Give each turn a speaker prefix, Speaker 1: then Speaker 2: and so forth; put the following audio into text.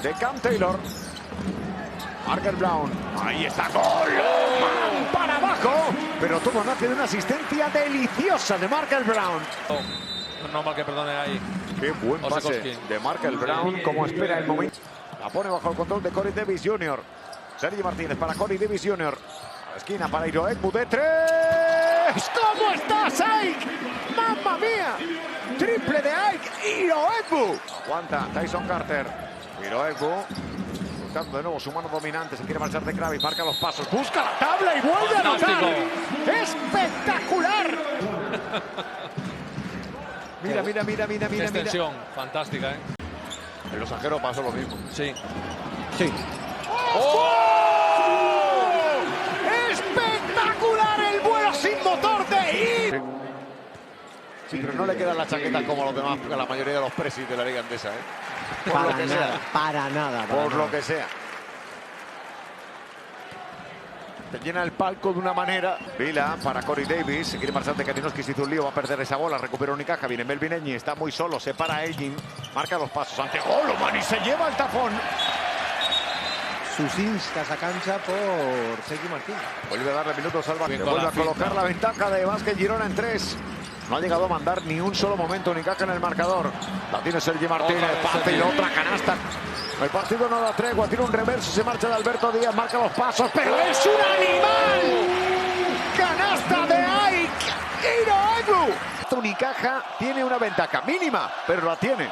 Speaker 1: de Cam Taylor. Markel Brown. Ahí está. ¡Gol! ¡Man para abajo! Pero tuvo una asistencia deliciosa de Markel Brown.
Speaker 2: No mal que perdone ahí.
Speaker 1: Qué buen pase de Markel Brown. Como espera el momento. La pone bajo el control de Corey Davis Jr. Sergi Martínez para Corey Davis Jr. A la esquina para Iro Egbu de 3. ¿Cómo estás, Ike? ¡Mamma mía! Triple de Ike. Iro Egbu. Aguanta Tyson Carter. Iro Egbu. Buscando de nuevo su mano dominante. Se quiere marchar de Kravis. Marca los pasos. Busca la tabla y vuelve a anotar. ¡Espectacular! Mira.
Speaker 2: Extensión, fantástica, ¿eh?
Speaker 1: En Los Angeros pasó lo mismo.
Speaker 2: Sí.
Speaker 1: ¡Oh! ¡Espectacular el vuelo sin motor de Ir! Sí, pero no le queda la chaqueta como a los demás, a la mayoría de los presis de la Liga Andesa, ¿eh?
Speaker 3: Para nada.
Speaker 1: Por lo que sea. Te llena el palco de una manera. Vila para Corey Davis. Se quiere marchar de Kalinowski. Se hizo un lío. Va a perder esa bola. Recupera Unicaja. Viene Melvin Eñi. Está muy solo. Se para Elgin. Marca los pasos ante Goloman y se lleva el tapón.
Speaker 3: Sus instas a cancha por Sergi Martínez.
Speaker 1: Vuelve a darle minutos al Vázquez. Vuelve a colocar la ventaja de Vázquez Girona en 3. No ha llegado a mandar ni un solo momento Unicaja en el marcador. La tiene Sergi Martínez. Pase y otra canasta. El partido no da tregua. Tiene un reverso. Se marcha de Alberto Díaz. Marca los pasos. ¡Pero es un animal! ¡Canasta de Ike! ¡Iro Egbu! Unicaja tiene una ventaja mínima, pero la tiene.